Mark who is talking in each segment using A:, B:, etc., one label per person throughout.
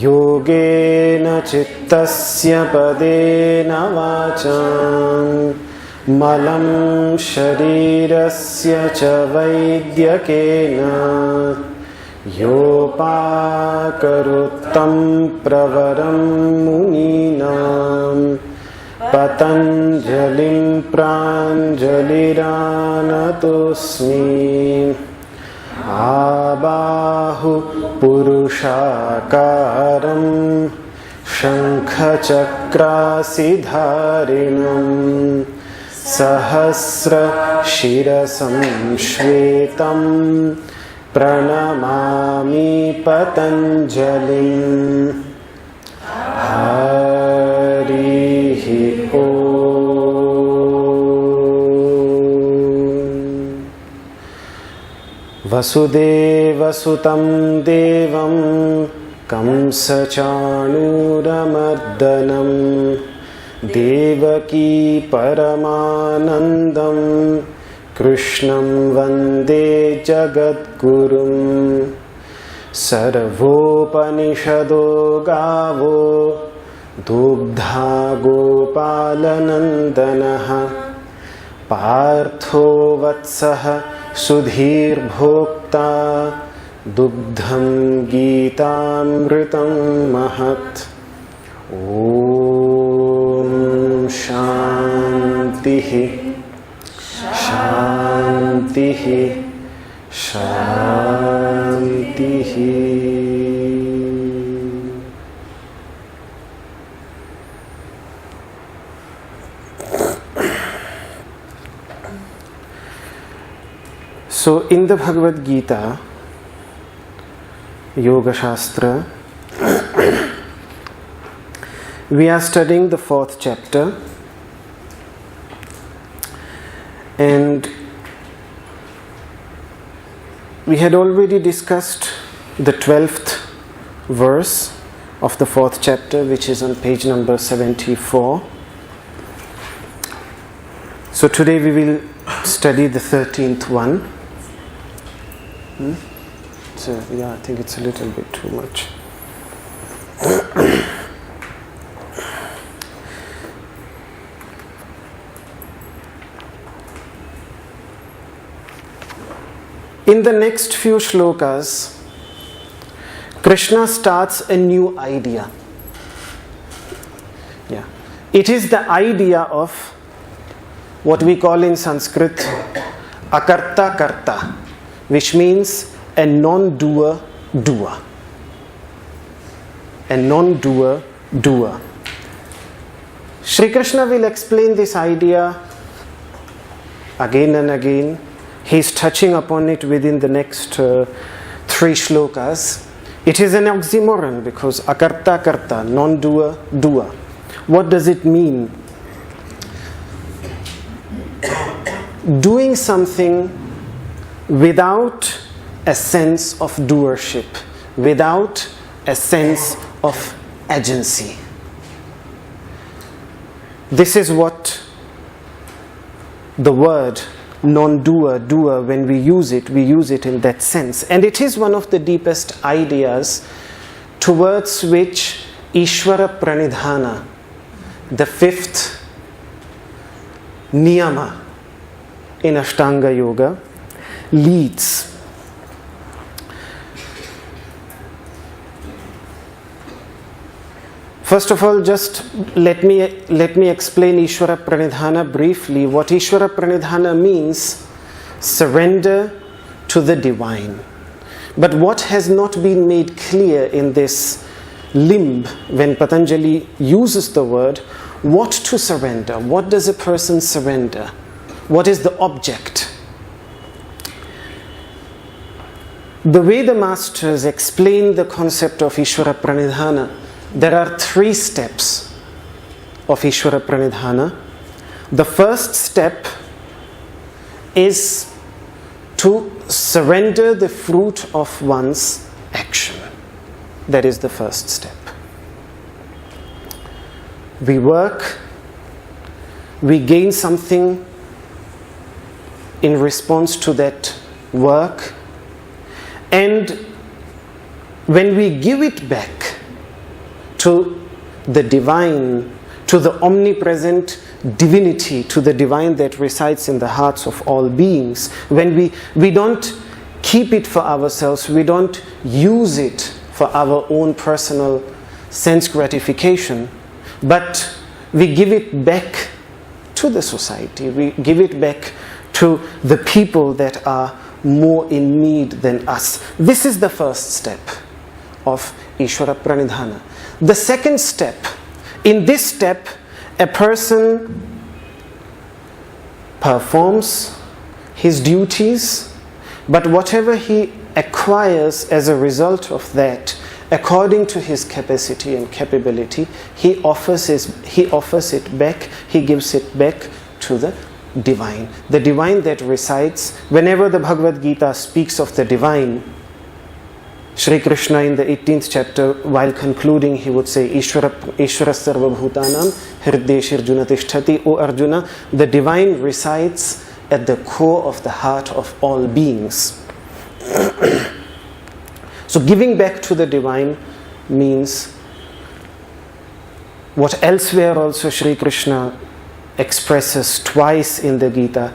A: योगेन चित्तस्य पदेन वाचां मलं शरीरस्य च वैद्यकेन योपाकरोत्तं प्रवरं मुनीनां पतञ्जलिं प्राञ्जलिरानतोऽस्मि आबाहु पुरुषाकारं शङ्खचक्रासिधारिणं सहस्रशिरसं श्वेतं प्रणमामि पतञ्जलिं हरिः ओम्। वसुदेवसुतं देवं कंसचाणूरमर्दनं देवकी परमानन्दं कृष्णं वन्दे जगद्गुरुं। सर्वोपनिषदो गावो दुग्धा गोपालनन्दनः पार्थो वत्सः सुधीर्भोक्ता दुग्धं गीतामृतं महत्। ॐ शान्तिः शान्तिः शान्तिः। So in the Bhagavad Gita, Yoga Shastra, we are studying the 4th chapter, and we had already discussed the 12th verse of the 4th chapter, which is on page number 74. So today we will study the 13th one. So yeah, I think it's a little bit too much. In the next few shlokas, Krishna starts a new idea. Yeah. It is the idea of what we call in Sanskrit akarta karta, which means a non-doer doer. A non-doer doer. Shri Krishna will explain this idea again and again. He is touching upon it within the next 3 shlokas. It is an oxymoron because akarta karta, non-doer doer. What does it mean? Doing something without a sense of doership, without a sense of agency. This is what the word non-doer, doer, when we use it in that sense. And it is one of the deepest ideas towards which Ishvara Pranidhana, the 5th niyama in Ashtanga Yoga, leads. First of all, just let me explain Ishvara Pranidhana briefly. What Ishvara Pranidhana means, surrender to the divine. But what has not been made clear in this limb, when Patanjali uses the word, what to surrender? What does a person surrender? What is the object? The way the masters explain the concept of Ishvara Pranidhana, there are 3 steps of Ishvara Pranidhana. The first step is to surrender the fruit of one's action. That is the first step. We work, we gain something in response to that work, and when we give it back to the divine, to the omnipresent divinity, to the divine that resides in the hearts of all beings, when we don't keep it for ourselves, we don't use it for our own personal sense gratification, but we give it back to the society, we give it back to the people that are more in need than us. This is the first step of Ishvara Pranidhana. The second step, in this step, a person performs his duties, but whatever he acquires as a result of that, according to his capacity and capability, he offers it back, he gives it back to the divine that resides. Whenever the Bhagavad Gita speaks of the divine, Shri Krishna in the 18th chapter, while concluding, he would say, Ishvara sarva bhutanam hrideshir Arjuna tishtati. O Arjuna, the divine resides at the core of the heart of all beings. So giving back to the divine means what elsewhere also Shri Krishna expresses twice in the Gita,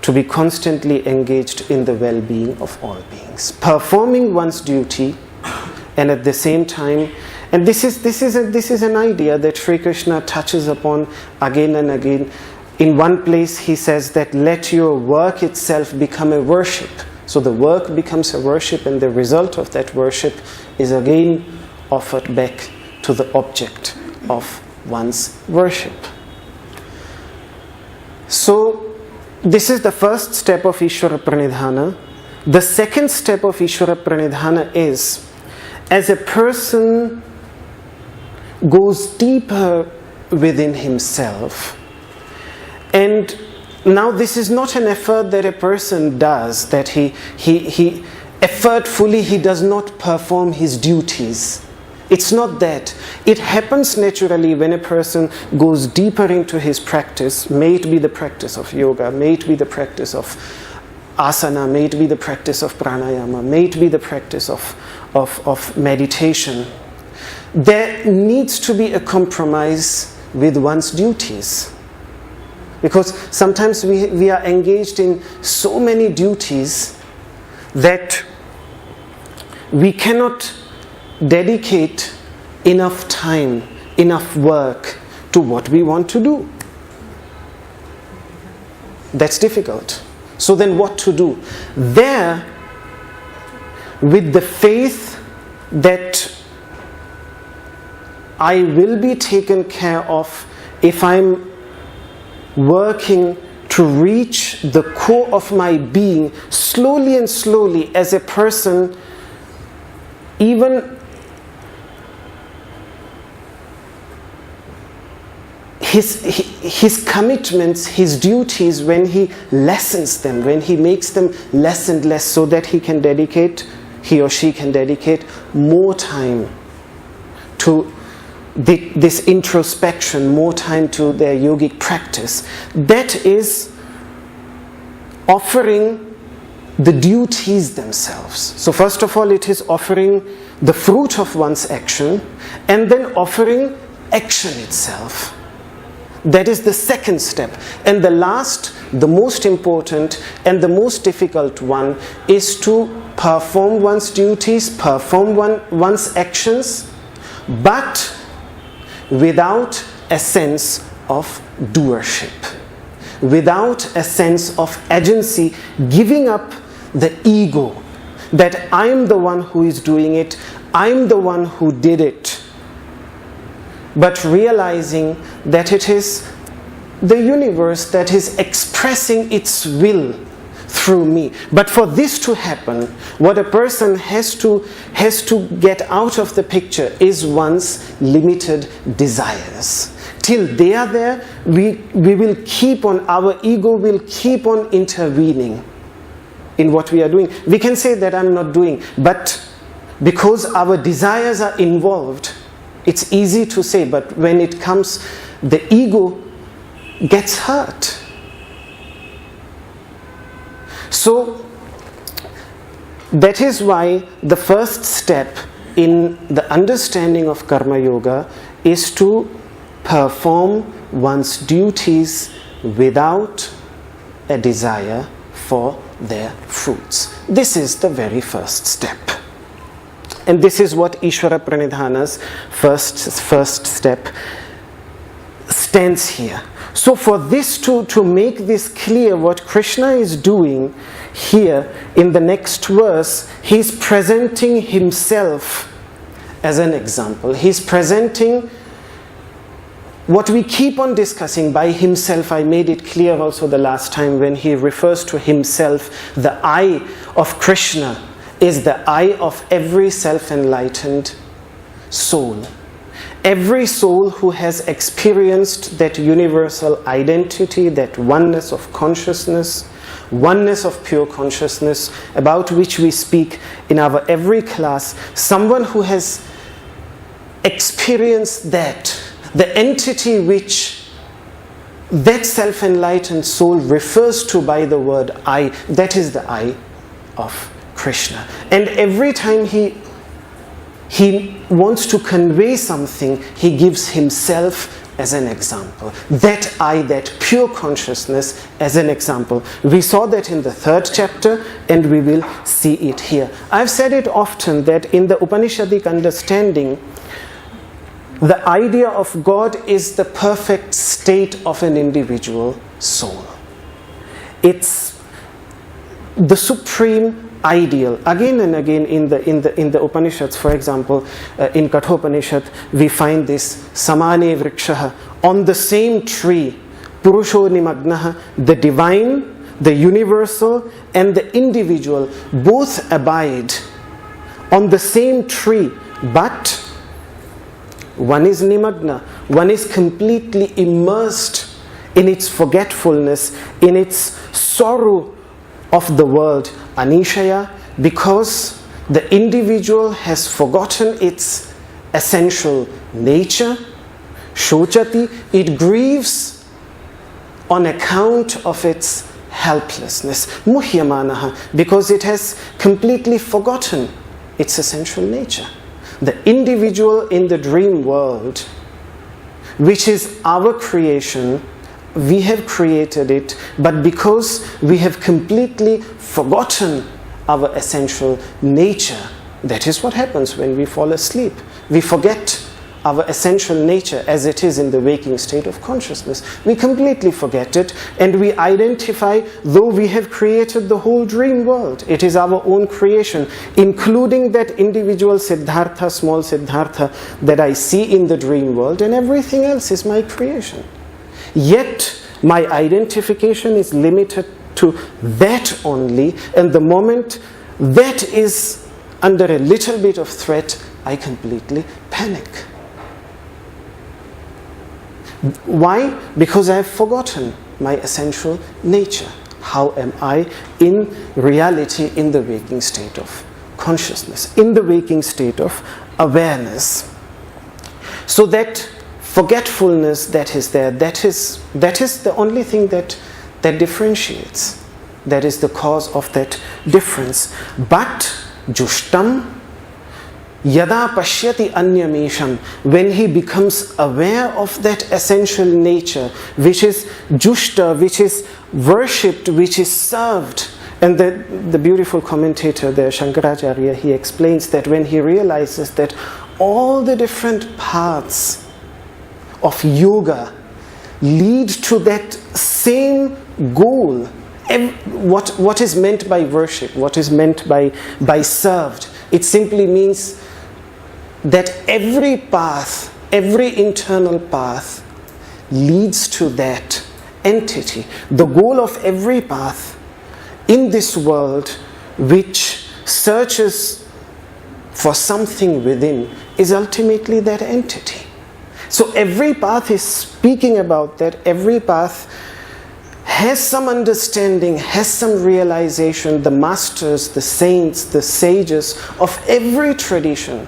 A: to be constantly engaged in the well-being of all beings, performing one's duty, and at the same time, and this is an idea that Shri Krishna touches upon again and again. In one place he says that let your work itself become a worship. So the work becomes a worship, and the result of that worship is again offered back to the object of one's worship. So this is the first step of Ishvara Pranidhana. The second step of Ishvara Pranidhana is, as a person goes deeper within himself, and now this is not an effort that a person does, that he effortfully he does not perform his duties. It's not that. It happens naturally when a person goes deeper into his practice, may it be the practice of yoga, may it be the practice of asana, may it be the practice of pranayama, may it be the practice of meditation. There needs to be a compromise with one's duties. Because sometimes we are engaged in so many duties that we cannot dedicate enough time, enough work to what we want to do. That's difficult. So then what to do? There, with the faith that I will be taken care of if I'm working to reach the core of my being, slowly and slowly, as a person, even his commitments, his duties, when he lessens them, when he makes them less and less, so that he or she can dedicate more time to this introspection, more time to their yogic practice. That is offering the duties themselves. So first of all, it is offering the fruit of one's action, and then offering action itself. That is the second step. And the last, the most important and the most difficult one, is to perform one's duties, perform one's actions, but without a sense of doership, without a sense of agency, giving up the ego that I am the one who is doing it, I am the one who did it, but realizing that it is the universe that is expressing its will through me. But for this to happen, what a person has to get out of the picture is one's limited desires. Till they are there, we will keep on, our ego will keep on intervening in what we are doing. We can say that I'm not doing, but because our desires are involved, it's easy to say, but when it comes, the ego gets hurt. So that is why the first step in the understanding of Karma Yoga is to perform one's duties without a desire for their fruits. This is the very first step. And this is what Ishvara Pranidhana's first step stands here. So for this to make this clear, what Krishna is doing here in the next verse, he's presenting himself as an example. He's presenting what we keep on discussing by himself. I made it clear also the last time when he refers to himself. The I of Krishna is the I of every self-enlightened soul. Every soul who has experienced that universal identity, that oneness of consciousness, oneness of pure consciousness, about which we speak in our every class, someone who has experienced that, the entity which that self-enlightened soul refers to by the word I, that is the I of Krishna. And every time he wants to convey something, he gives himself as an example. That I, that pure consciousness as an example. We saw that in the 3rd chapter and we will see it here. I've said it often that in the Upanishadic understanding, the idea of God is the perfect state of an individual soul. It's the supreme ideal. Again and again in the Upanishads, for example, in Kathopanishad, we find this samane vrikshaha, on the same tree, purusho nimagnaha, the divine, the universal, and the individual both abide on the same tree, but one is nimagna, one is completely immersed in its forgetfulness, in its sorrow of the world, anishaya, because the individual has forgotten its essential nature. Shochati, it grieves on account of its helplessness. Muhyamanaha, because it has completely forgotten its essential nature. The individual in the dream world, which is our creation, we have created it, but because we have completely forgotten our essential nature, that is what happens when we fall asleep. We forget our essential nature as it is in the waking state of consciousness. We completely forget it, and we identify, though we have created the whole dream world, it is our own creation, including that individual Siddhartha, small Siddhartha that I see in the dream world, and everything else is my creation. Yet my identification is limited to that only, and the moment that is under a little bit of threat, I completely panic. Why? Because I have forgotten my essential nature. How am I in reality in the waking state of consciousness, in the waking state of awareness? So that forgetfulness that is there, that is the only thing that differentiates. That is the cause of that difference. But jushtam yada pashyati anyamesham, when he becomes aware of that essential nature, which is jushta, which is worshipped, which is served. And the beautiful commentator there, Shankaracharya, he explains that when he realizes that all the different paths of yoga lead to that same goal. What is meant by worship, what is meant by served, it simply means that every path every internal path leads to that entity. The goal of every path in this world which searches for something within is ultimately that entity. So every path is speaking about that. Every path has some understanding, has some realization. The masters, the saints, the sages of every tradition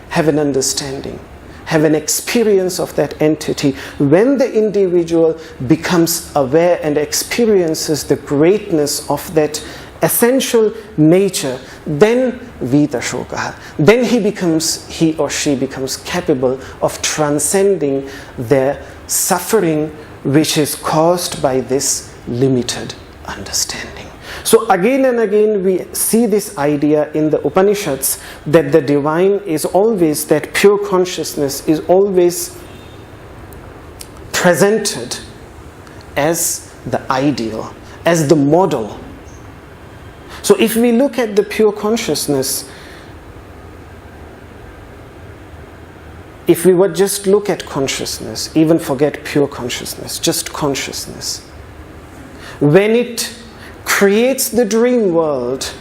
A: have an understanding, have an experience of that entity. When the individual becomes aware and experiences the greatness of that essential nature, then Vita Shokaha, then he or she becomes capable of transcending their suffering which is caused by this limited understanding. So again and again we see this idea in the Upanishads that the divine is always, that pure consciousness is always presented as the ideal, as the model. So if we look at the pure consciousness, if we would just look at consciousness, even forget pure consciousness, just consciousness, when it creates the dream world,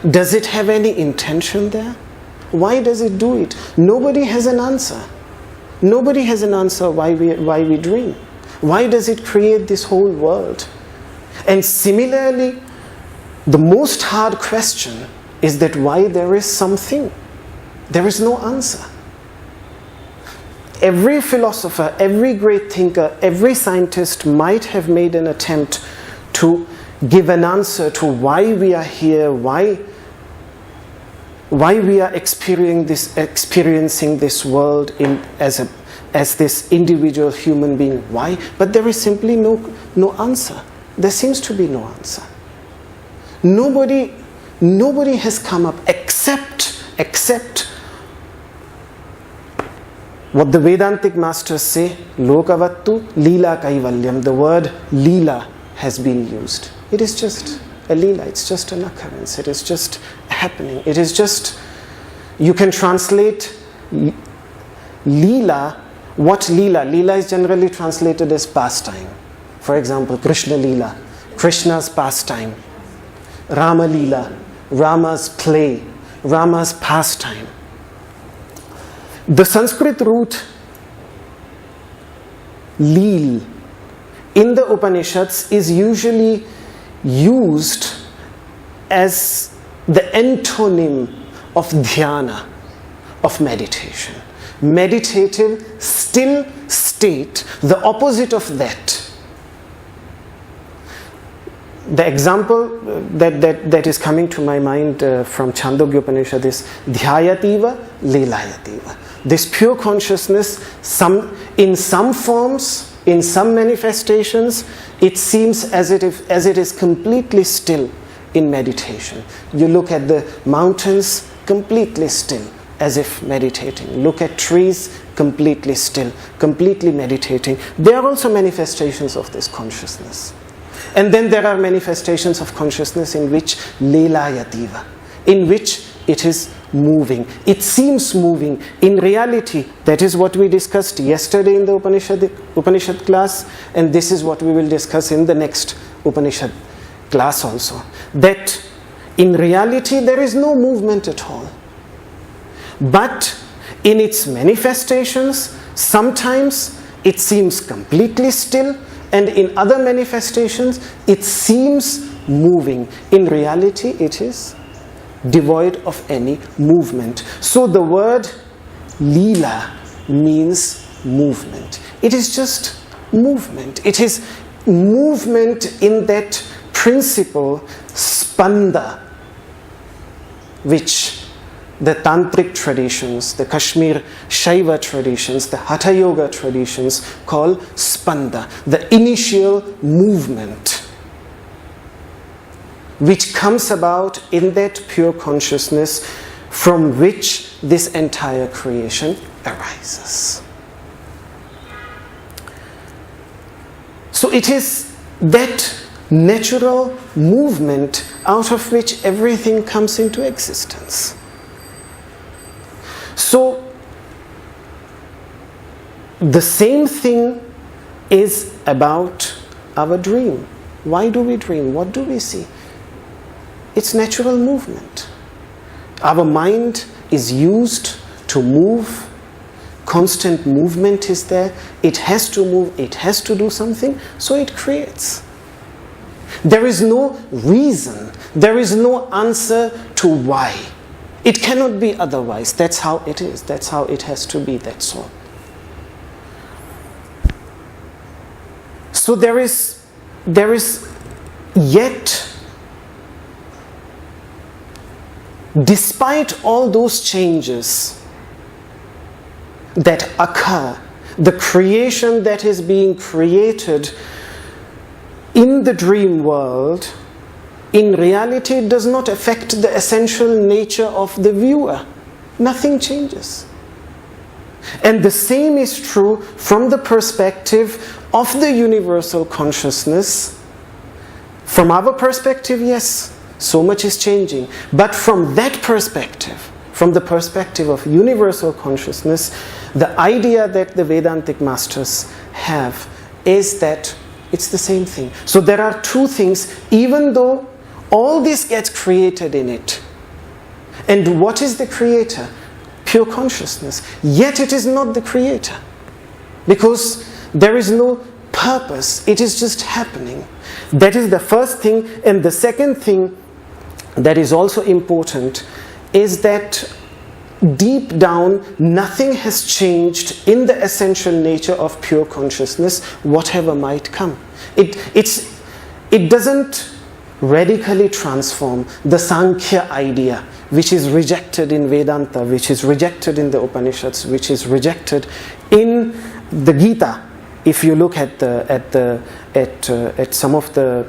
A: does it have any intention there? Why does it do it? Nobody has an answer. Nobody has an answer why we dream. Why does it create this whole world? And similarly, the most hard question is that why there is something. There is no answer. Every philosopher, every great thinker, every scientist might have made an attempt to give an answer to why we are here, why we are experiencing this world as this individual human being. Why? But there is simply no answer. There seems to be no answer. Nobody has come up except what the Vedantic masters say, Lokavattu Leela Kaivalyam. The word Leela has been used. It is just a Leela, it's just an occurrence, it is just happening. It is just, you can translate Leela, what Leela? Leela is generally translated as pastime. For example, Krishna Leela, Krishna's pastime. Rama Leela, Rama's play, Rama's pastime. The Sanskrit root Leel in the Upanishads is usually used as the antonym of dhyana, of meditation. Meditative, still state, the opposite of that. The example that is coming to my mind from Chandogya Upanishad is Dhyayativa Leelayativa. This pure consciousness, in some forms, in some manifestations, it seems as it is completely still in meditation. You look at the mountains, completely still, as if meditating. Look at trees, completely still, completely meditating. They are also manifestations of this consciousness. And then there are manifestations of consciousness in which Leelayativa, in which it is moving. It seems moving. In reality, that is what we discussed yesterday in the Upanishad class, and this is what we will discuss in the next Upanishad class also. That in reality there is no movement at all. But in its manifestations, sometimes it seems completely still, and in other manifestations it seems moving. In reality it is devoid of any movement. So the word Leela means movement. It is just movement. It is movement in that principle spanda, which the Tantric traditions, the Kashmir Shaiva traditions, the Hatha Yoga traditions call spanda, the initial movement which comes about in that pure consciousness from which this entire creation arises. So it is that natural movement out of which everything comes into existence. So the same thing is about our dream. Why do we dream? What do we see? It's natural movement. Our mind is used to move. Constant movement is there. It has to move. It has to do something. So it creates. There is no reason. There is no answer to why. It cannot be otherwise. That's how it is. That's how it has to be. That's all. So there is yet, despite all those changes that occur, the creation that is being created in the dream world, in reality it does not affect the essential nature of the viewer. Nothing changes. And the same is true from the perspective of the universal consciousness. From our perspective, yes, so much is changing. But from that perspective, from the perspective of universal consciousness, the idea that the Vedantic masters have is that it's the same thing. So there are two things, even though all this gets created in it. And what is the creator? Pure consciousness. Yet it is not the creator. Because there is no purpose. It is just happening. That is the first thing. And the second thing that is also important is that deep down, nothing has changed in the essential nature of pure consciousness, whatever might come. It doesn't radically transform the Sankhya idea, which is rejected in Vedanta, which is rejected in the Upanishads, which is rejected in the Gita. If you look at some of the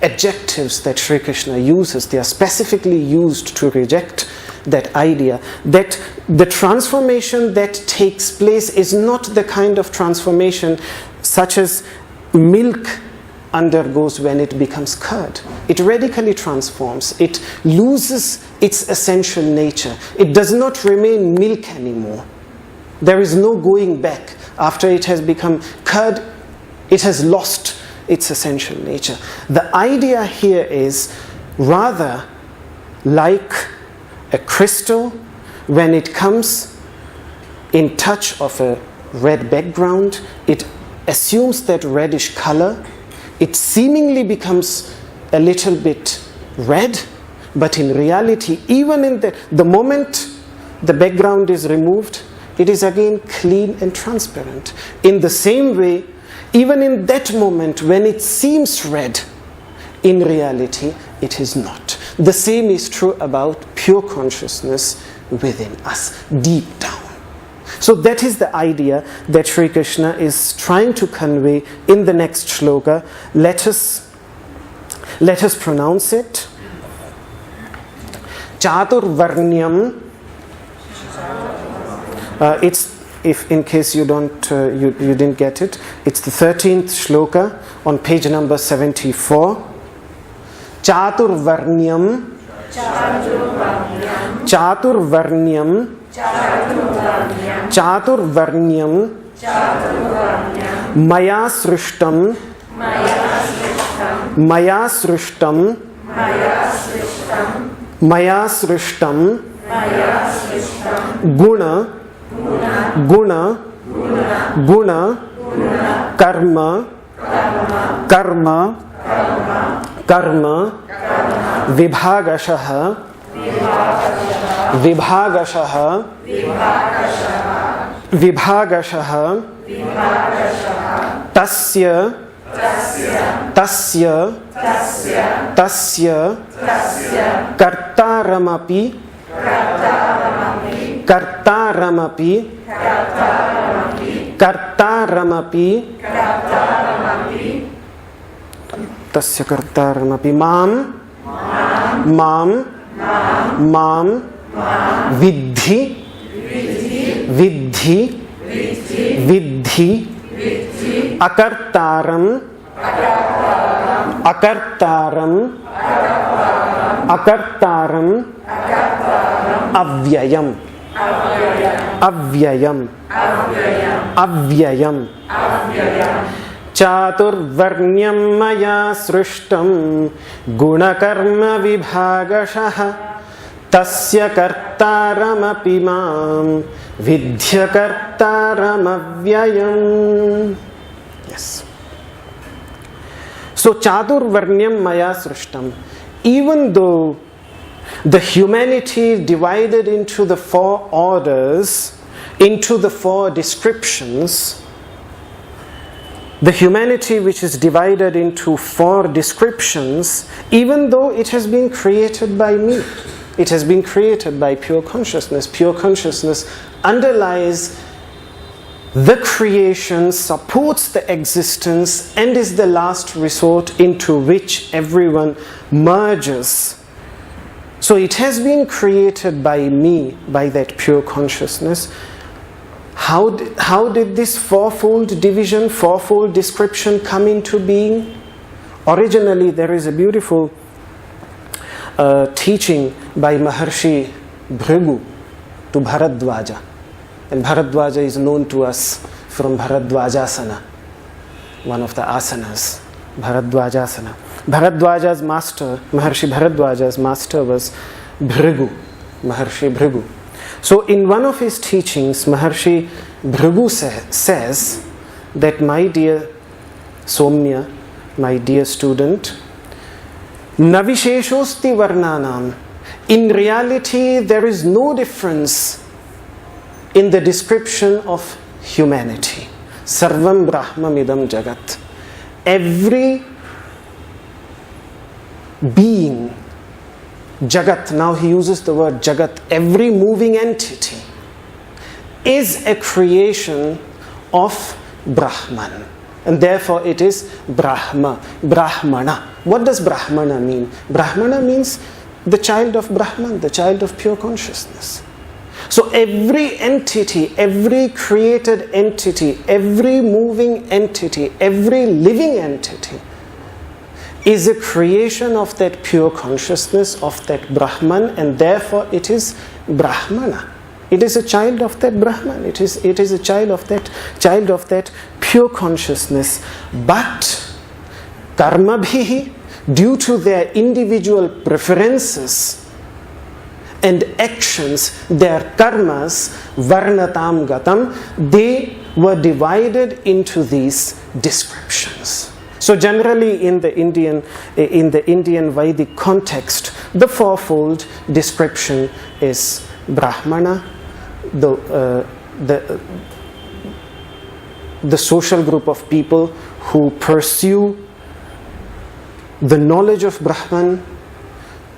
A: adjectives that Sri Krishna uses, they are specifically used to reject that idea, that the transformation that takes place is not the kind of transformation such as milk undergoes when it becomes curd. It radically transforms. It loses its essential nature. It does not remain milk anymore. There is no going back. After it has become curd, it has lost its essential nature. The idea here is rather like a crystal when it comes in touch of a red background, it assumes that reddish color. It seemingly becomes a little bit red, but in reality, even in the moment the background is removed, it is again clean and transparent. In the same way, even in that moment when it seems red, in reality it is not. The same is true about pure consciousness within us, deep down. So that is the idea that Sri Krishna is trying to convey in the next shloka. Let us pronounce it. Chaturvarnyam. It's, if in case you don't you didn't get it, it's the 13th shloka on page number 74. Chaturvarnyam. Chaturvarnyam. Chaturvarnyam. Maya srishtam. Maya srishtam. Maya srishtam. Guna. Guna. Guna. Karma. Karma. Karma. Vibhagashaha. Vibhagashaha. Vibhagashaha. Tasya. Tasya. Tasya. Kartaramapi. Kartaramapi. Kartaramapi. Tasya kartaramapi. Mam. Mam. Mam. Vidhi. Vidhi. Vidhi. Akartaram. Akartaram. Akartaram. Avyayam. Avyayam. Avyayam. Chaturvarnyam maya srishtam gunakarma vibhagashah tasya kartaram api mam vidhya kartaram avyayam. Yes. So Chaturvarnyam maya srishtam. Even though the humanity divided into the 4 orders, into the 4 descriptions, the humanity which is divided into 4 descriptions, even though it has been created by me, it has been created by pure consciousness. Pure consciousness underlies the creation, supports the existence, and is the last resort into which everyone merges. So it has been created by me, by that pure consciousness. How did this 4-fold division, 4-fold description come into being? Originally, there is a beautiful teaching by Maharshi Bhrigu to Bharadwaja. And Bharadwaja is known to us from Bharadwajasana, one of the asanas, Bharadwajasana. Bharadwaja's master, Maharshi Bharadwaja's master was Bhrigu, Maharshi Bhrigu. So in one of his teachings, Maharshi Bhrigu says that, my dear Somya, my dear student, Navisheshosti Varnanam. In reality, there is no difference in the description of humanity. Sarvam Brahmamidam Jagat. Every being, Jagat, now he uses the word Jagat, every moving entity is a creation of Brahman. And therefore it is Brahma, Brahmana. What does Brahmana mean? Brahmana means the child of Brahman, the child of pure consciousness. So every entity, every created entity, every moving entity, every living entity is a creation of that pure consciousness, of that Brahman, and therefore it is Brahmana. It is a child of that Brahman. It is a child of that pure consciousness. But karmabhihi, due to their individual preferences and actions, their karmas, varnatam gatam, they were divided into these descriptions. So generally in the Indian Vedic context, the 4-fold description is Brahmana, the social group of people who pursue the knowledge of Brahman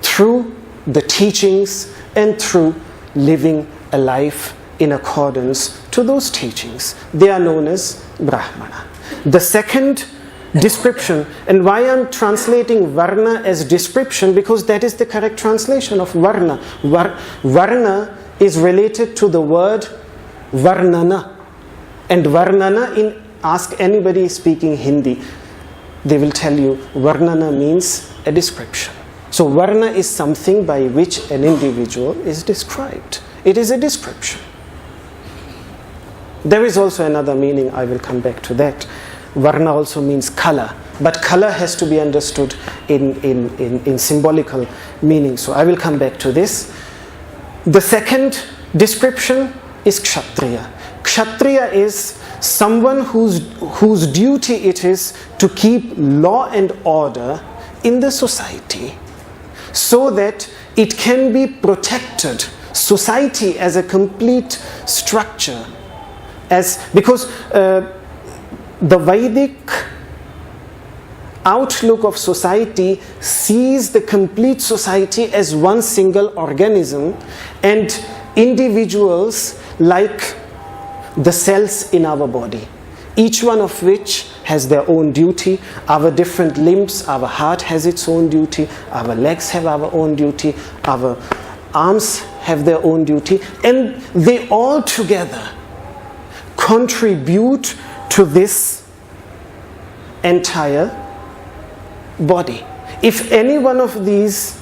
A: through the teachings and through living a life in accordance to those teachings. They are known as Brahmana. The second description, and why I'm translating Varna as description, because that is the correct translation of Varna. Varna is related to the word Varnana. And Varnana, ask anybody speaking Hindi, they will tell you Varnana means a description. So Varna is something by which an individual is described. It is a description. There is also another meaning, I will come back to that. Varna also means color, but color has to be understood in symbolical meaning. So I will come back to this. The second description is Kshatriya. Kshatriya is someone whose duty it is to keep law and order in the society so that it can be protected. Society as a complete structure, because the Vedic outlook of society sees the complete society as one single organism, and individuals like the cells in our body, each one of which has their own duty. Our different limbs, our heart has its own duty, our legs have our own duty, our arms have their own duty, and they all together contribute to this entire body. If any one of these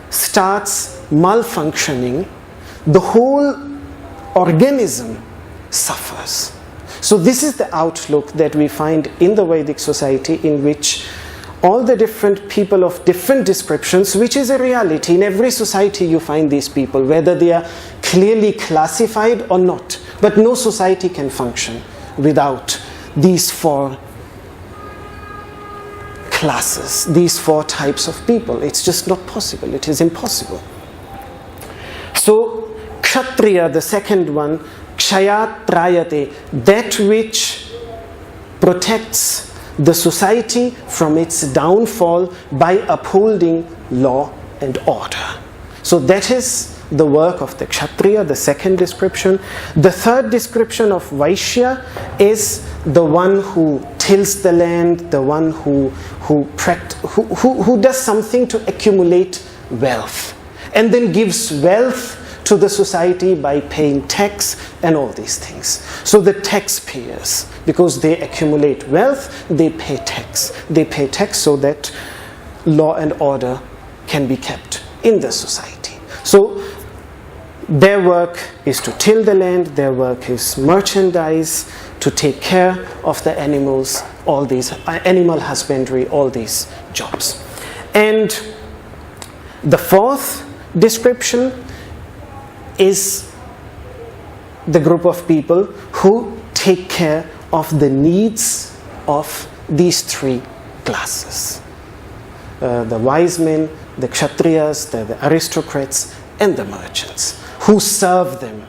A: starts malfunctioning, the whole organism suffers. So this is the outlook that we find in the Vedic society, in which all the different people of different descriptions, which is a reality. In every society you find these people, whether they are clearly classified or not. But no society can function without these four classes, these four types of people. It's just not possible. It is impossible. So, Kshatriya, the second one, Kshayat Trayate, that which protects the society from its downfall by upholding law and order. So that is the work of the Kshatriya, the second description. The third description of Vaishya is the one who tills the land, the one who does something to accumulate wealth, and then gives wealth to the society by paying tax and all these things. So the taxpayers, because they accumulate wealth, they pay tax. They pay tax so that law and order can be kept in the society. So their work is to till the land, their work is merchandise, to take care of the animals, all these animal husbandry, all these jobs. And the fourth description is the group of people who take care of the needs of these three classes. The wise men, the Kshatriyas, the aristocrats, and the merchants who serve them,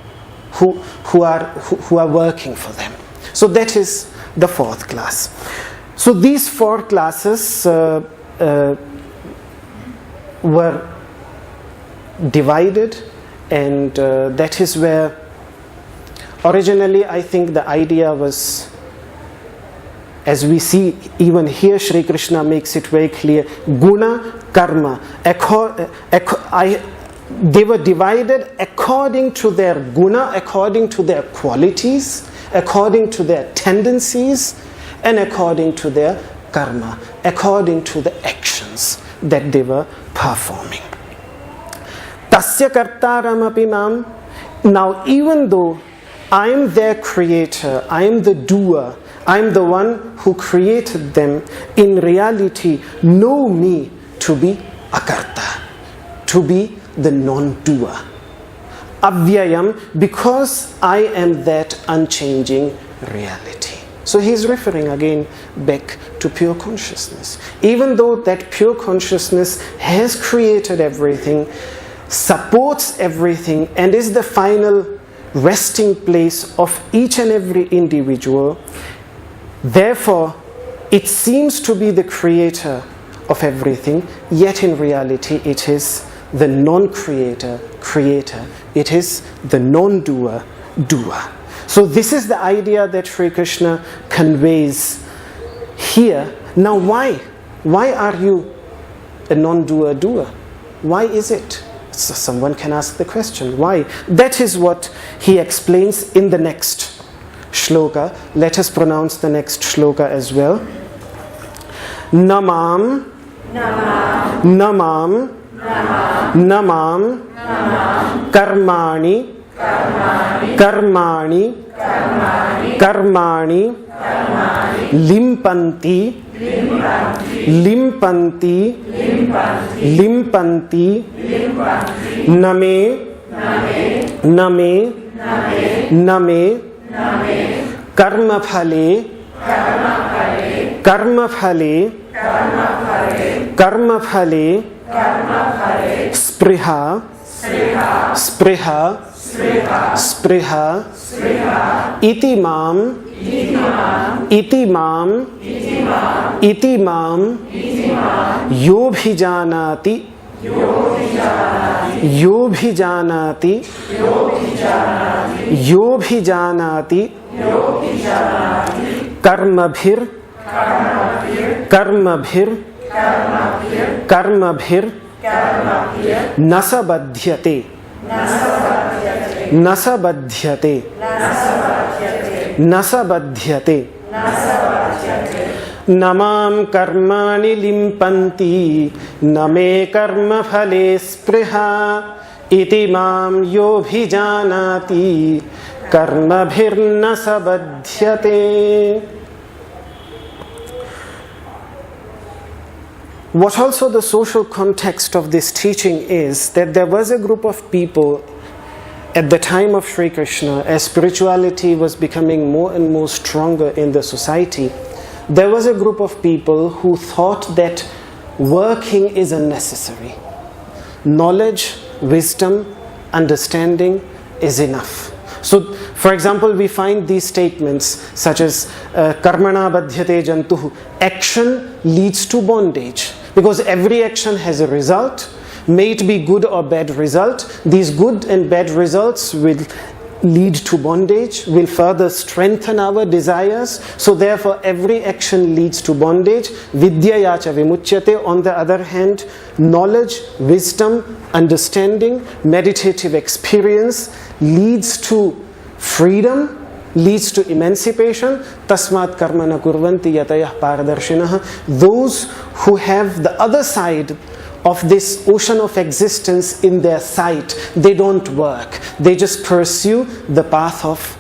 A: who are working for them. So that is the fourth class. So these four classes were divided, and that is where originally I think the idea was, as we see even here, Shri Krishna makes it very clear, guna, karma. They were divided according to their guna, according to their qualities, according to their tendencies, and according to their karma, according to the actions that they were performing. Tasya kartaram api mam. Now, even though I am their creator, I am the doer, I am the one who created them, in reality, know me to be akarta, to be the non-doer. Avyayam, because I am that unchanging reality. So he is referring again back to pure consciousness. Even though that pure consciousness has created everything, supports everything, and is the final resting place of each and every individual, therefore it seems to be the creator of everything, yet in reality it is the non-creator creator. It is the non-doer doer. So this is the idea that Sri Krishna conveys here. Now why? Why are you a non-doer doer? Why is it? So someone can ask the question, why? That is what he explains in the next shloka. Let us pronounce the next shloka as well. Namam, namam, namam, namam, karmani, karmani, karmani, limpanti, limpanti, limpanti, name, name, name, karma phale, karma phale, karma phale, spriha, spriha, spriha, iti mam, iti mam, iti mam, yo bhijanati, yo bhijanati, yo bhijanati, karmabhir, karmabhir, karmabhir, nasabadhyate, nasabadhyate, nasabadhyate, namam karmani limpanti, name karma phale spriha, iti mam yobhijanati karmabhirna sabadhyate. What also the social context of this teaching is that there was a group of people at the time of Sri Krishna, as spirituality was becoming more and more stronger in the society. There was a group of people who thought that working is unnecessary. Knowledge, wisdom, understanding is enough. So, for example, we find these statements such as karmana badhyate jantuhu, action leads to bondage, because every action has a result, may it be good or bad result. These good and bad results will lead to bondage, will further strengthen our desires. So therefore every action leads to bondage. Vidya yacha vimuchyate. On the other hand, knowledge, wisdom, understanding, meditative experience leads to freedom, leads to emancipation. Tasmat karmana kurvanti yatayah paradarshinah. Those who have the other side of this ocean of existence in their sight, they don't work. They just pursue the path of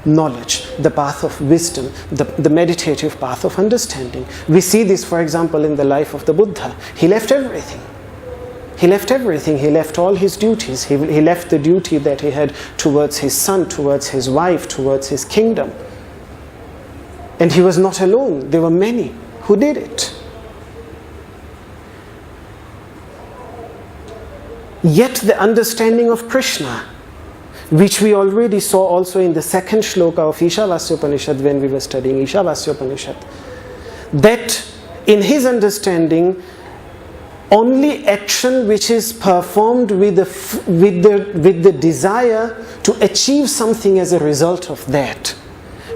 A: knowledge, the path of wisdom, the meditative path of understanding. We see this, for example, in the life of the Buddha. He left everything. He left everything. He left all his duties. He left the duty that he had towards his son, towards his wife, towards his kingdom. And he was not alone. There were many who did it. Yet the understanding of Krishna, which we already saw also in the second shloka of Ishavasya Upanishad when we were studying Ishavasya Upanishad, that in his understanding, only action which is performed with the desire to achieve something as a result of that,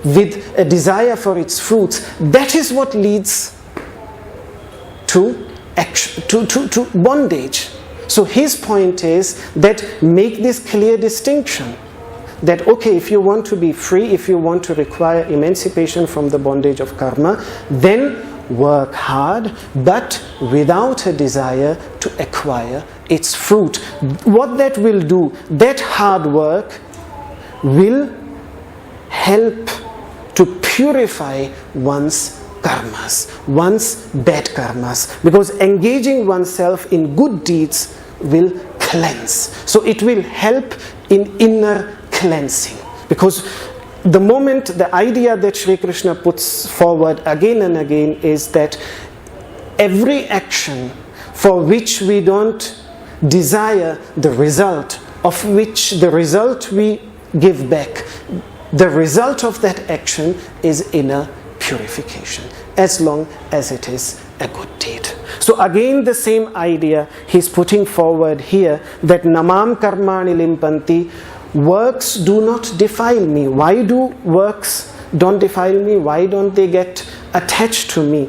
A: with a desire for its fruits, that is what leads to action, to bondage. So his point is that make this clear distinction, that okay, if you want to be free, if you want to require emancipation from the bondage of karma, then work hard, but without a desire to acquire its fruit. What that will do, that hard work will help to purify one's karmas, one's bad karmas, because engaging oneself in good deeds will cleanse. So it will help in inner cleansing, because the moment, the idea that Sri Krishna puts forward again and again is that every action for which we don't desire the result, of which the result we give back, the result of that action is inner purification, as long as it is a good deed. So again the same idea he's putting forward here, that namam karmani limpanti, works do not defile me. Why do works don't defile me? Why don't they get attached to me?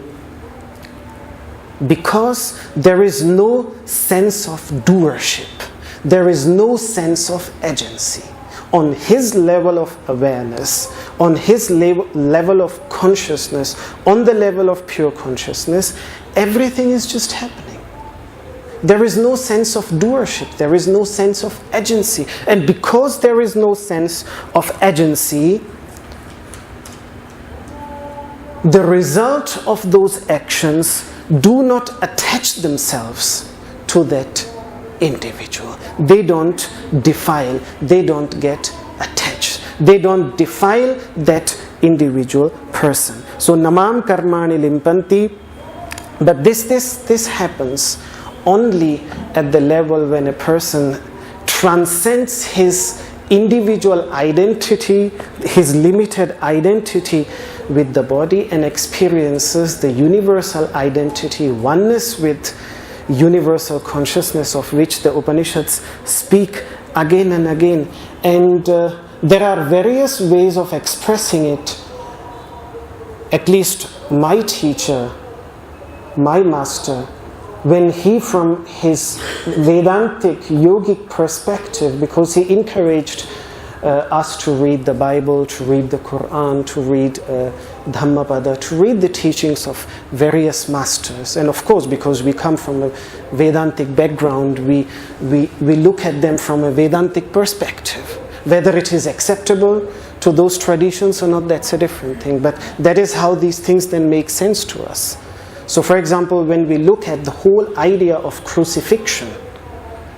A: Because there is no sense of doership. There is no sense of agency. On his level of awareness, on his level of consciousness, on the level of pure consciousness, everything is just happening. There is no sense of doership, there is no sense of agency. And because there is no sense of agency, the result of those actions do not attach themselves to that individual. They don't defile, they don't get attached. They don't defile that individual person. So namam karmani limpanti, but this happens only at the level when a person transcends his individual identity, his limited identity with the body, and experiences the universal identity, oneness with universal consciousness, of which the Upanishads speak again and again. And there are various ways of expressing it. At least my teacher, my master, when he, from his Vedantic yogic perspective, because he encouraged us to read the Bible, to read the Quran, to read Dhammapada, to read the teachings of various masters. And of course, because we come from a Vedantic background, we look at them from a Vedantic perspective. Whether it is acceptable to those traditions or not, that's a different thing. But that is how these things then make sense to us. So for example, when we look at the whole idea of crucifixion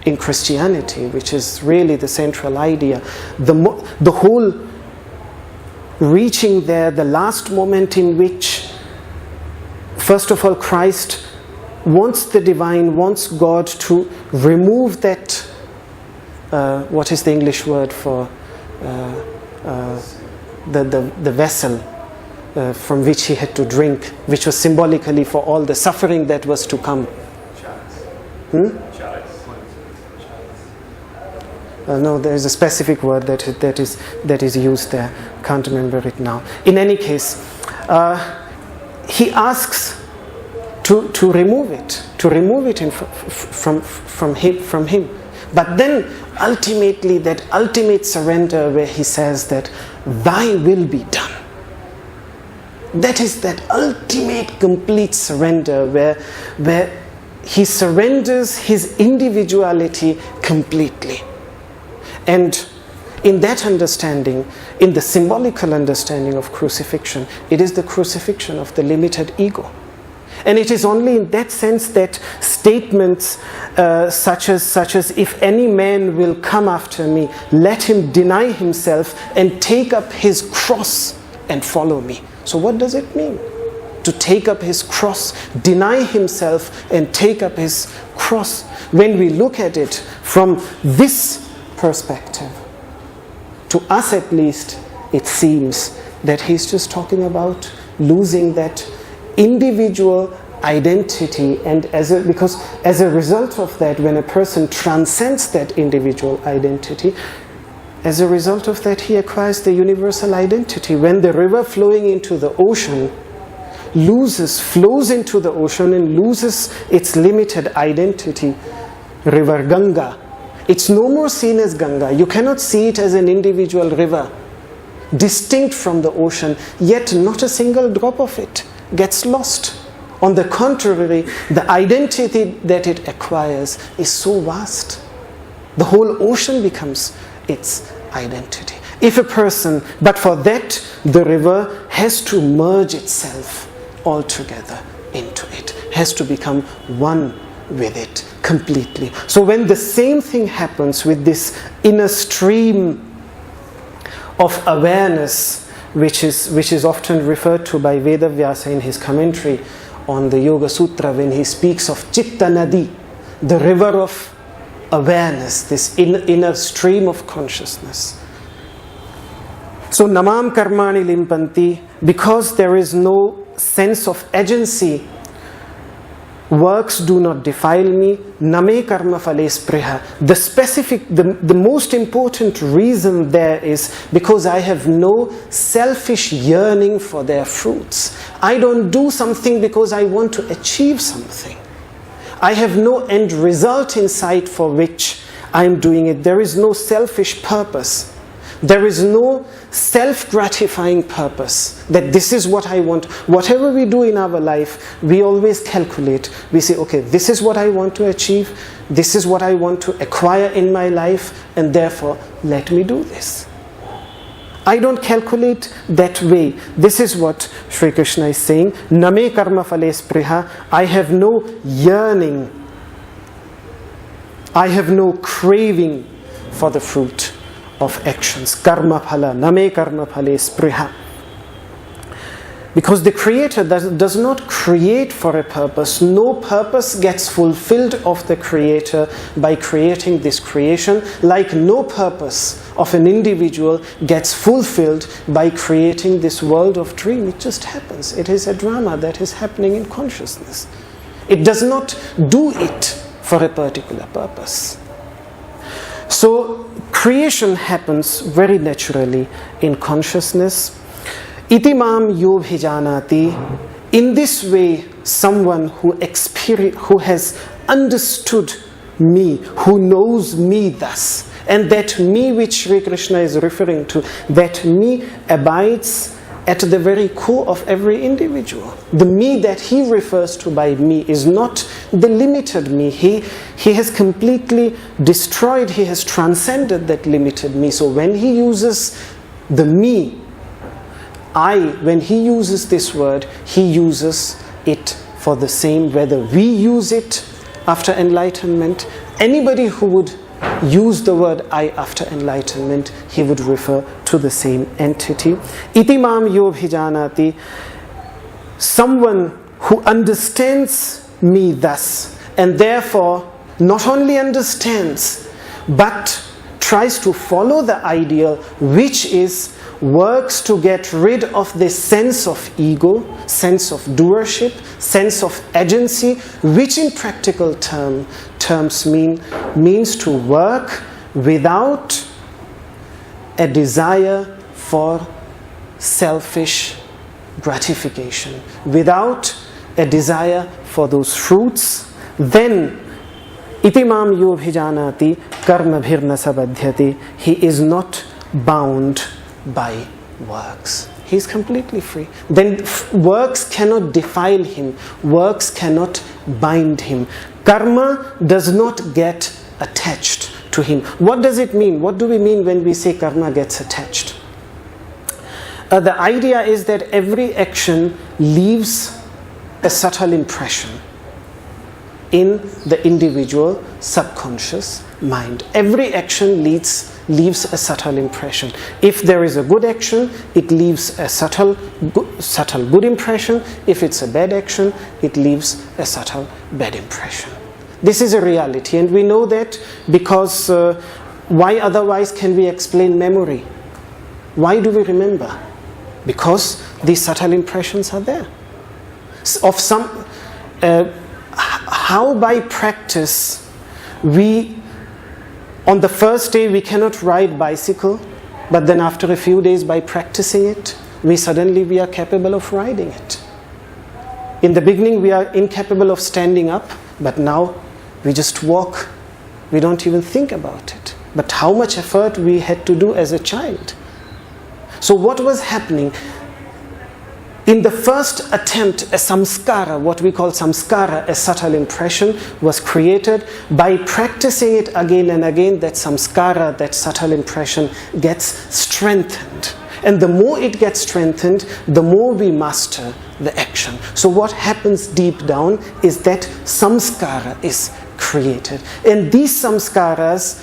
A: in Christianity, which is really the central idea, the whole reaching there, the last moment in which, first of all, Christ wants the divine, wants God to remove that, what is the English word for the vessel from which he had to drink, which was symbolically for all the suffering that was to come. No, there is a specific word that is used there. Can't remember it now. In any case, he asks to remove it from him. But then ultimately, that ultimate surrender where he says that thy will be done. That is that ultimate complete surrender where he surrenders his individuality completely. And in that understanding, in the symbolical understanding of crucifixion, it is the crucifixion of the limited ego. And it is only in that sense that statements such as if any man will come after me, let him deny himself and take up his cross and follow me. So what does it mean? To take up his cross, deny himself and take up his cross. When we look at it from this perspective, to us at least, it seems that he's just talking about losing that individual identity, and because as a result of that, when a person transcends that individual identity, as a result of that he acquires the universal identity. When the river flowing into the ocean flows into the ocean and loses its limited identity, river Ganga, it's no more seen as Ganga. You cannot see it as an individual river, distinct from the ocean, yet not a single drop of it gets lost. On the contrary, the identity that it acquires is so vast. The whole ocean becomes its identity. If a person, but for that, the river has to merge itself altogether into it, has to become one with it completely. So when the same thing happens with this inner stream of awareness, which is often referred to by Vedavyasa in his commentary on the Yoga Sutra, when he speaks of Chitta Nadi, the river of awareness, this inner stream of consciousness. So Namam Karmani Limpanti, because there is no sense of agency, works do not defile me, name karma phale spriha. The most important reason there is because I have no selfish yearning for their fruits. I don't do something because I want to achieve something. I have no end result in sight for which I am doing it. There is no selfish purpose. There is no self-gratifying purpose that this is what I want. Whatever we do in our life, we always calculate. We say, okay, this is what I want to achieve. This is what I want to acquire in my life, and therefore, let me do this. I don't calculate that way. This is what Sri Krishna is saying. Name karma phale spriha. I have no yearning. I have no craving for the fruit of actions. Karma phala, name karma phale spriha. Because the Creator does not create for a purpose. No purpose gets fulfilled of the Creator by creating this creation, like no purpose of an individual gets fulfilled by creating this world of dream. It just happens. It is a drama that is happening in consciousness. It does not do it for a particular purpose. So creation happens very naturally in consciousness. Itimam yo bhijanati. In this way, someone who has understood me, who knows me thus, And that me which Sri Krishna is referring to, that me abides at the very core of every individual. The me that he refers to by me is not the limited me. He has completely destroyed, he has transcended that limited me. So when he uses the me, when he uses this word, he uses it for the same, whether we use it after enlightenment. Anybody who would use the word I after enlightenment, he would refer to the same entity. Iti mam yo bhijanati, someone who understands me thus, and therefore not only understands, but tries to follow the ideal, which is works to get rid of this sense of ego, sense of doership, sense of agency, which in practical terms means to work without a desire for selfish gratification, without a desire for those fruits. Then iti mam yo bhijanati karma bhirna sabadhyati, he is not bound by works. He is completely free. Then works cannot defile him. Works cannot bind him. Karma does not get attached to him. What does it mean? What do we mean when we say karma gets attached? The idea is that every action leaves a subtle impression in the individual subconscious mind. Every action leaves a subtle impression. If there is a good action, it leaves a subtle good impression. If it's a bad action, it leaves a subtle bad impression. This is a reality, and we know that because why otherwise can we explain memory? Why do we remember? Because these subtle impressions are there. Of some, how by practice on the first day we cannot ride bicycle, but then after a few days by practicing it, we are capable of riding it. In the beginning we are incapable of standing up, but now we just walk. We don't even think about it. But how much effort we had to do as a child. So what was happening? In the first attempt, a samskara, what we call samskara, a subtle impression, was created. By practicing it again and again, that samskara, that subtle impression, gets strengthened. And the more it gets strengthened, the more we master the action. So what happens deep down is that samskara is created. And these samskaras,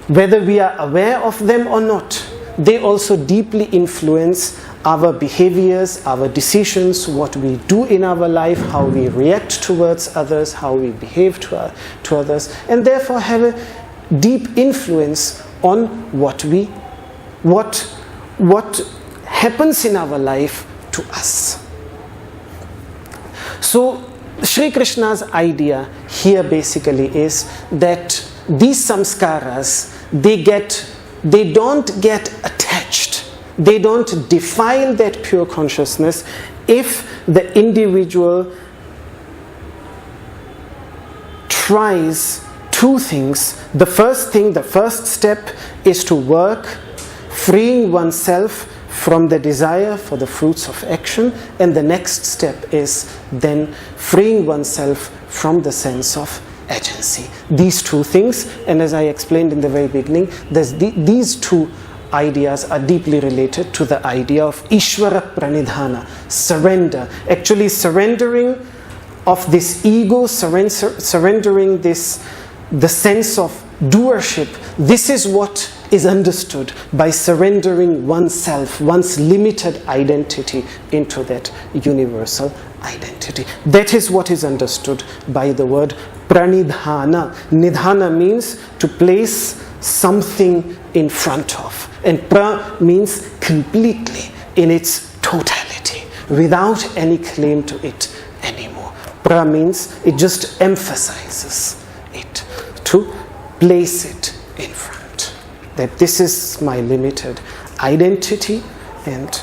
A: whether we are aware of them or not, they also deeply influence our behaviors, our decisions, what we do in our life, how we react towards others, how we behave to others, and therefore have a deep influence on what happens in our life to us. So Sri Krishna's idea here basically is that these samskaras, they don't get attached. They don't defile that pure consciousness if the individual tries two things. The first step is to work, freeing oneself from the desire for the fruits of action, and the next step is then freeing oneself from the sense of agency. These two things, and as I explained in the very beginning, these two ideas are deeply related to the idea of Ishvara Pranidhana, surrender. Actually surrendering of this ego, surrendering the sense of doership. This is what is understood by surrendering oneself, one's limited identity into that universal identity. That is what is understood by the word pranidhana. Nidhana means to place something in front of, and pra means completely, in its totality, without any claim to it anymore. Pra means it just emphasizes it, to place it in front, that this is my limited identity and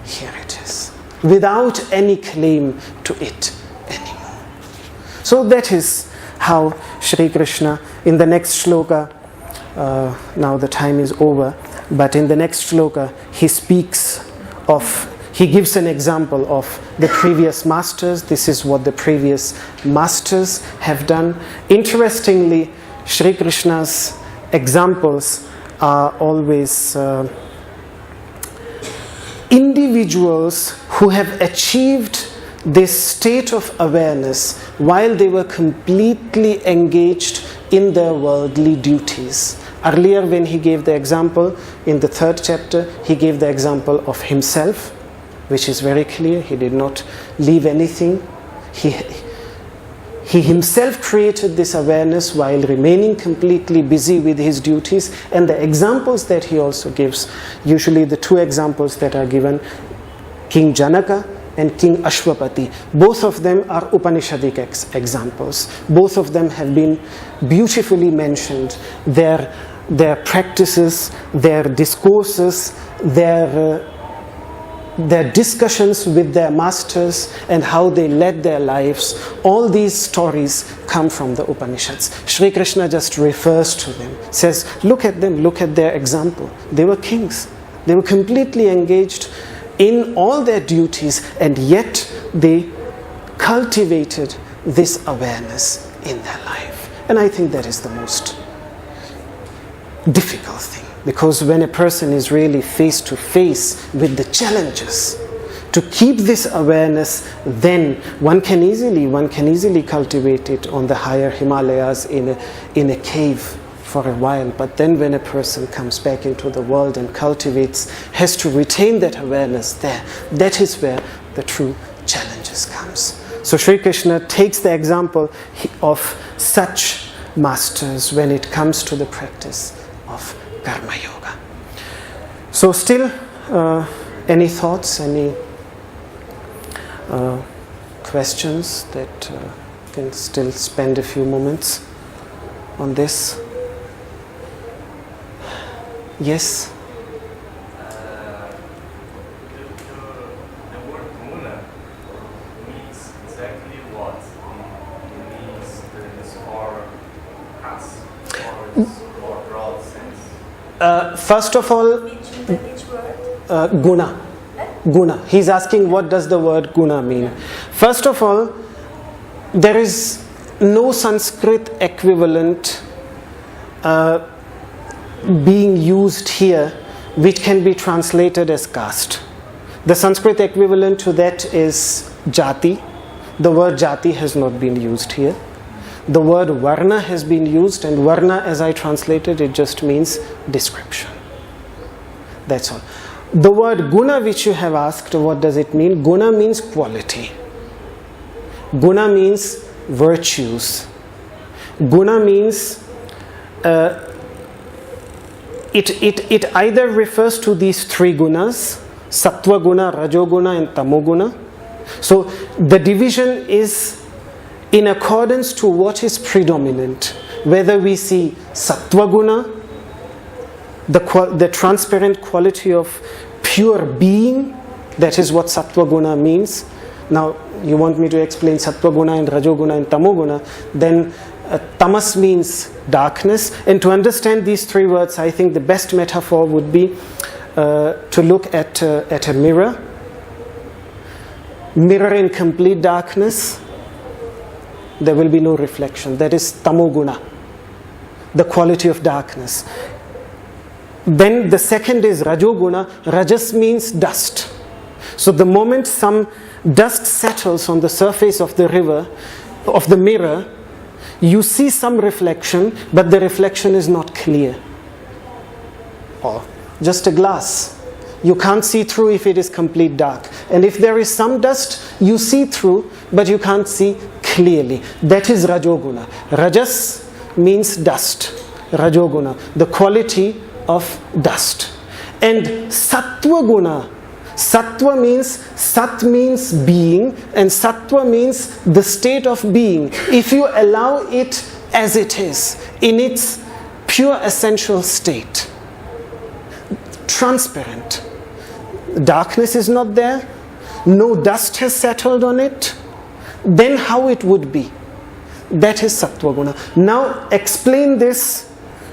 A: here it is, without any claim to it anymore. So that is how Sri Krishna In the next shloka, now the time is over, but in the next shloka he gives an example of the previous masters. This is what the previous masters have done. Interestingly, Sri Krishna's examples are always individuals who have achieved this state of awareness while they were completely engaged in their worldly duties. Earlier, when he gave the example in the 3rd chapter, he gave the example of himself, which is very clear. He did not leave anything. He himself created this awareness while remaining completely busy with his duties. And the examples that he also gives, usually the 2 examples that are given, King Janaka and King Ashwapati, both of them are Upanishadic examples. Both of them have been beautifully mentioned. Their practices, their discourses, their discussions with their masters and how they led their lives, all these stories come from the Upanishads. Sri Krishna just refers to them, says, look at them, look at their example. They were kings. They were completely engaged in all their duties, and yet they cultivated this awareness in their life. And I think that is the most difficult thing, because when a person is really face to face with the challenges to keep this awareness, then one can easily cultivate it on the higher Himalayas in a cave for a while. But then when a person comes back into the world and has to retain that awareness there, that is where the true challenges comes. So Sri Krishna takes the example of such masters when it comes to the practice of Karma Yoga. So still, any thoughts, any questions that can still spend a few moments on this? Yes?
B: The word guna means exactly what? It means that it's more us, or it's more broad sense.
A: First of all,
C: Which word?
A: guna. Guna. He's asking, what does the word guna mean? First of all, there is no Sanskrit equivalent being used here which can be translated as caste. The Sanskrit equivalent to that is jati. The word jati has not been used here. The word varna has been used, and varna, as I translated, it just means description. That's all. The word guna, which you have asked, what does it mean? Guna means quality. Guna means virtues. Guna means it either refers to these 3 gunas, sattva guna, rajo guna and tamo guna. So the division is in accordance to what is predominant. Whether we see sattva guna, the transparent quality of pure being, that is what sattva guna means. Now you want me to explain sattva guna and rajo guna and tamo guna, then tamas means darkness. And to understand these 3 words, I think the best metaphor would be to look at a mirror. Mirror in complete darkness, there will be no reflection. That is tamoguna, the quality of darkness. Then the second is rajoguna. Rajas means dust. So the moment some dust settles on the surface of the mirror, you see some reflection, but the reflection is not clear. Or just a glass. You can't see through if it is complete dark. And if there is some dust, you see through, but you can't see clearly. That is rajoguna. Rajas means dust. Rajoguna, the quality of dust. And sattva guna. Sattva means being, and sattva means the state of being. If you allow it as it is, in its pure essential state, transparent, darkness is not there, no dust has settled on it, then how it would be? that is Sattva Guna. Now explain this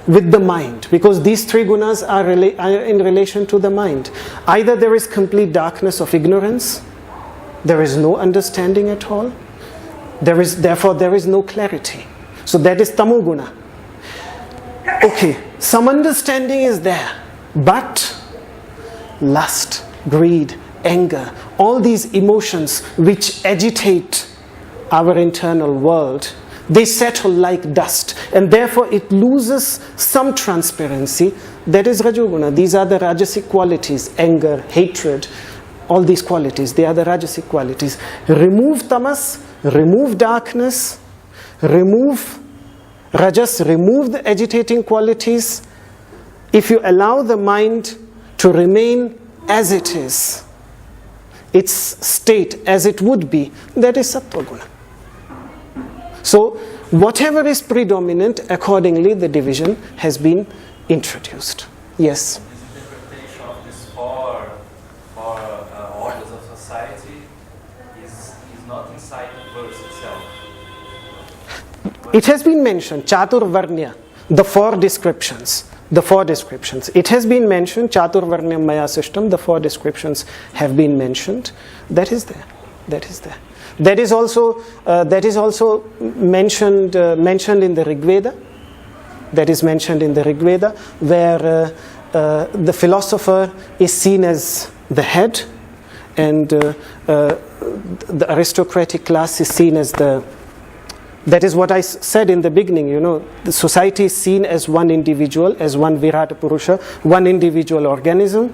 A: with the mind, because these three gunas are in relation to the mind. Either there is complete darkness of ignorance, there is no understanding at all, therefore there is no clarity. So that is Tamoguna. Okay, some understanding is there, but lust, greed, anger, all these emotions which agitate our internal world, they settle like dust, and therefore it loses some transparency. That is Rajoguna. These are the Rajasic qualities: anger, hatred, all these qualities, they are the Rajasic qualities. Remove tamas, remove darkness, remove Rajas, remove the agitating qualities. If you allow the mind to remain as it is, its state as it would be, that is Sattva Guna. So, whatever is predominant, accordingly the division has been introduced. Yes?
B: This interpretation of these four orders of society is not inside the verse itself.
A: It has been mentioned, Chaturvarnya, the four descriptions. The four descriptions. It has been mentioned, Chaturvarnya Maya system, the four descriptions have been mentioned. That is there. That is there. That is also mentioned in the Rig Veda. That is mentioned in the Rig Veda, where the philosopher is seen as the head, and the aristocratic class is seen as the. That is what I said in the beginning. The society is seen as one individual, as one Virata Purusha, one individual organism.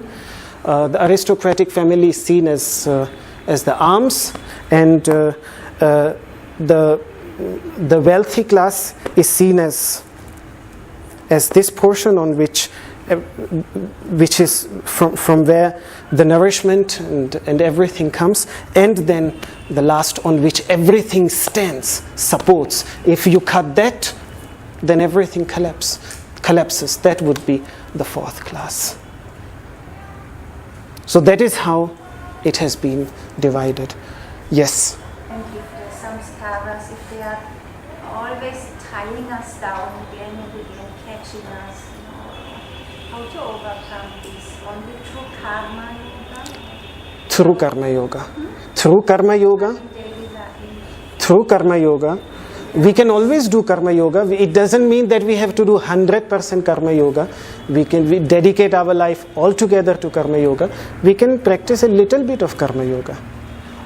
A: The aristocratic family is seen as the arms, and the wealthy class is seen as this portion on which is from where the nourishment and everything comes, and then the last on which everything stands, supports. If you cut that, then everything collapses. That would be the fourth class. So that is how it has been divided. Yes?
C: And if the samskaras, if they are always tying us down again and again, catching us, how to overcome this? Only through karma yoga?
A: Through karma yoga. Through karma yoga. Through karma yoga. We can always do karma yoga. It doesn't mean that we have to do 100% karma yoga. We dedicate our life altogether to karma yoga. We can practice a little bit of karma yoga.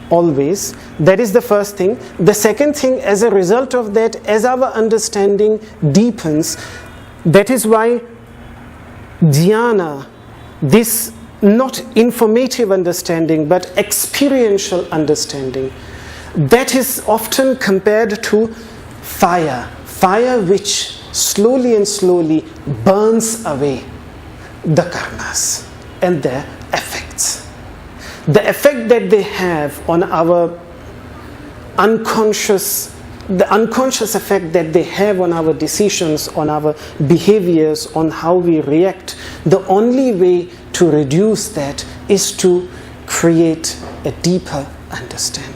A: Always. That is the first thing. The second thing, as a result of that, as our understanding deepens, that is why dhyana, this not informative understanding but experiential understanding, that is often compared to fire which slowly and slowly burns away the karmas and their effects. The effect that they have on our unconscious, the unconscious effect that they have on our decisions, on our behaviors, on how we react, the only way to reduce that is to create a deeper understanding.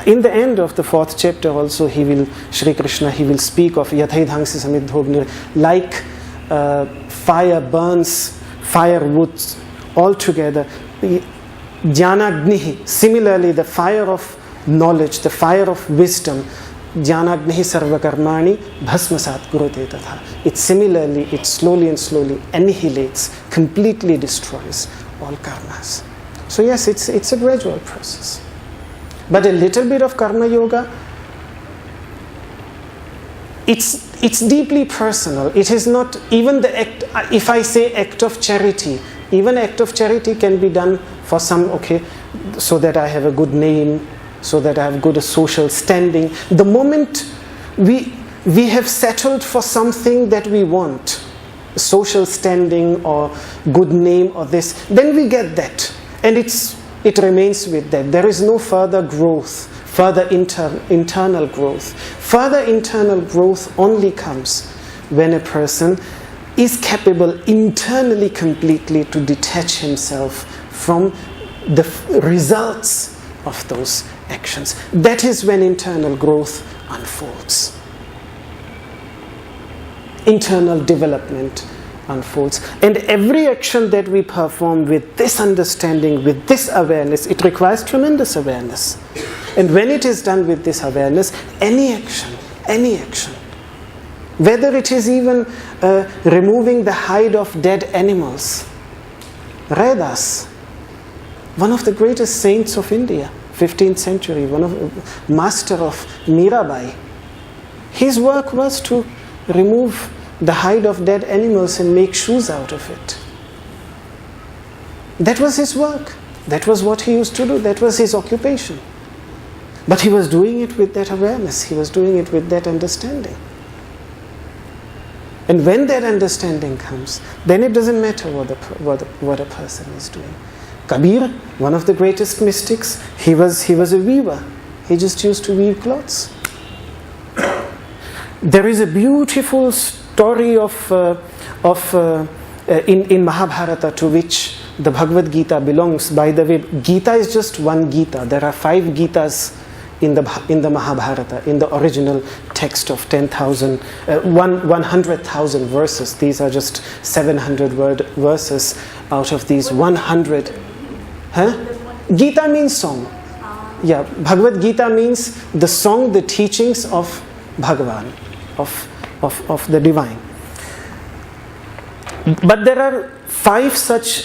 A: In the end of the fourth chapter also, Shri Krishna will speak of Yathaidhangsi Samidhogni, like fire burns firewoods all together. Jnanagnihi, similarly the fire of knowledge, the fire of wisdom, Jnanagnihi sarvakarmani bhasmasat kurote tatha. It slowly and slowly annihilates, completely destroys all karmas. So yes, it's a gradual process. But a little bit of karma yoga, it's deeply personal. It is not even the act. If I say act of charity, even act of charity can be done for some, so that I have a good name, so that I have good social standing. The moment we have settled for something that we want, social standing or good name or this, then we get that, and it remains with that. There is no further growth, further internal growth. Further internal growth only comes when a person is capable internally completely to detach himself from the results of those actions. That is when internal growth unfolds. internal development unfolds. And every action that we perform with this understanding, with this awareness, it requires tremendous awareness. And when it is done with this awareness, any action, whether it is even removing the hide of dead animals. Raidas, one of the greatest saints of India, 15th century, master of Mirabai, his work was to remove the hide of dead animals and make shoes out of it. That was his work. That was what he used to do. That was his occupation. But he was doing it with that awareness. He was doing it with that understanding. And when that understanding comes, then it doesn't matter what a person is doing. Kabir, one of the greatest mystics, he was a weaver. He just used to weave clothes. There is a beautiful story in Mahabharata to which the Bhagavad Gita belongs. By the way, Gita is just one Gita. There are 5 Gitas in the Mahabharata, in the original text of 100,000 verses. These are just 700 verses out of these 100. Gita means song. Yeah, Bhagavad Gita means the song, the teachings of Bhagavan, of the divine. But there are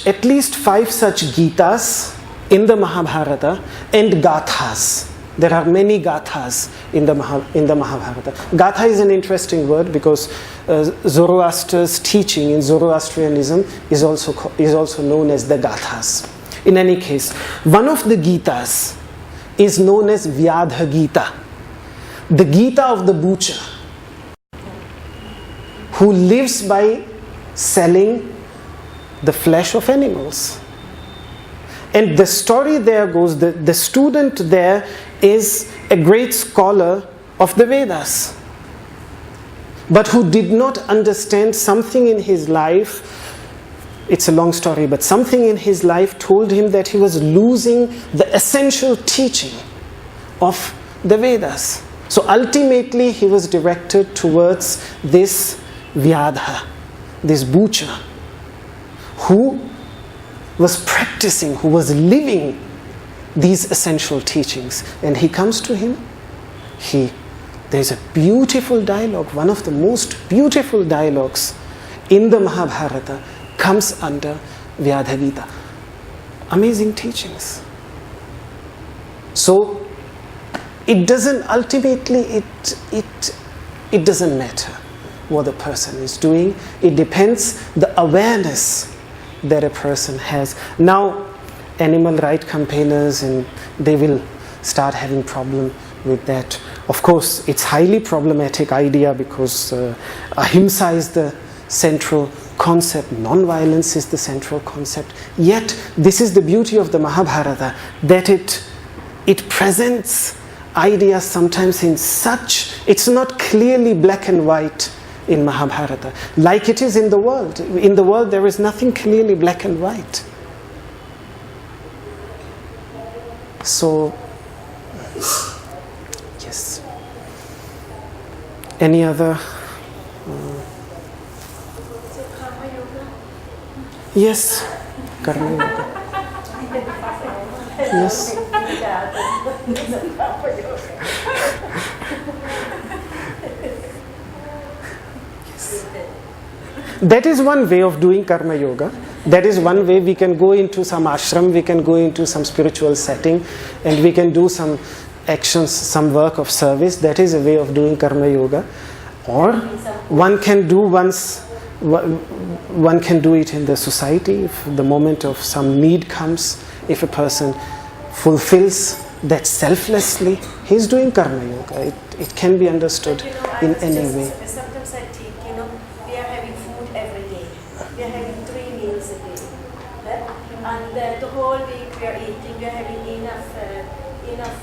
A: at least five such Gitas in the Mahabharata and Gathas. There are many Gathas in the Mahabharata. Gatha is an interesting word because Zoroaster's teaching in Zoroastrianism is also known as the Gathas. In any case, one of the Gitas is known as Vyadha Gita, the Gita of the butcher, who lives by selling the flesh of animals. And the story there goes, the student there is a great scholar of the Vedas, but who did not understand something in his life. It's a long story, but something in his life told him that he was losing the essential teaching of the Vedas. So ultimately he was directed towards this Vyadha, this butcher, who was practicing, who was living these essential teachings. And he comes to him. There's a beautiful dialogue, one of the most beautiful dialogues in the Mahabharata comes under Vyadha Gita. Amazing teachings. So it doesn't ultimately, it doesn't matter what the person is doing. It depends the awareness that a person has. Now, animal rights campaigners, and they will start having problem with that. Of course, it's highly problematic idea because ahimsa is the central concept, non-violence is the central concept. Yet, this is the beauty of the Mahabharata, that it presents ideas sometimes in such, it's not clearly black and white in Mahabharata, like it is in the world. In the world, there is nothing clearly black and white. So, yes. Any other?
D: So Karma Yoga?
A: Yes, Karma Yoga. Yes. That is one way of doing Karma Yoga. That is one way. We can go into some ashram, we can go into some spiritual setting, and we can do some actions, some work of service. That is a way of doing Karma Yoga. Or one can do it in the society. If the moment of some need comes, if a person fulfills that selflessly, he is doing Karma Yoga. It can be understood in any way.
D: Sometimes I think, we are having food every day. We are having 3 meals a day. Right? And the whole week we are eating, we are having enough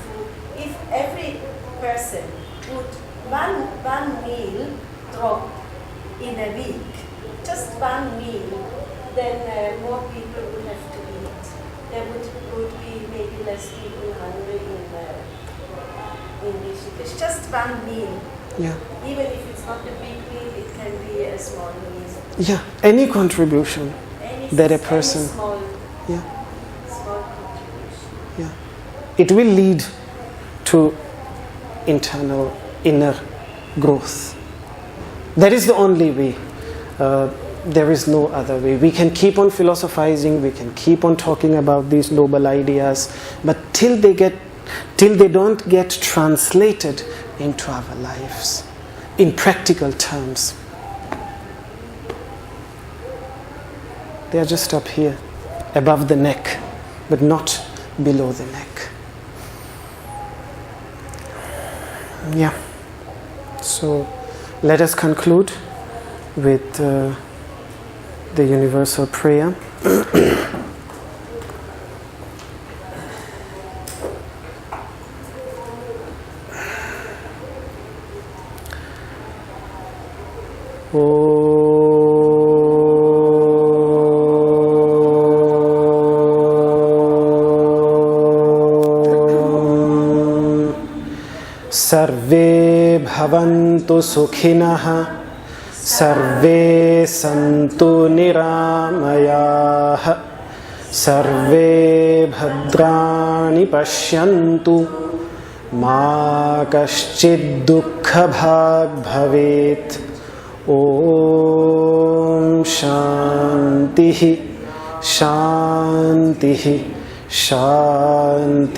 D: food. If every person would one meal drop in a week, just one meal, then more people would have to eat. There would be maybe less people hungry in this. It's just one meal.
A: Yeah.
D: Even if it's not a big meal, it can be a small meal.
A: Yeah. Any contribution that a person.
D: Any small
A: Yeah.
D: contribution.
A: Yeah. It will lead to internal, inner growth. That is the only way. There is no other way. We can keep on philosophizing, we can keep on talking about these noble ideas, but till they don't get translated into our lives in practical terms, they are just up here, above the neck, but not below the neck. Yeah. So let us conclude with the universal prayer. Sarve bhavantu sukhinah, sarve santu niramayah, sarve bhadrani pashyantu, ma kaschid dukkha bhag bhavet. Om Shantihi, Shantihi, Shantihi.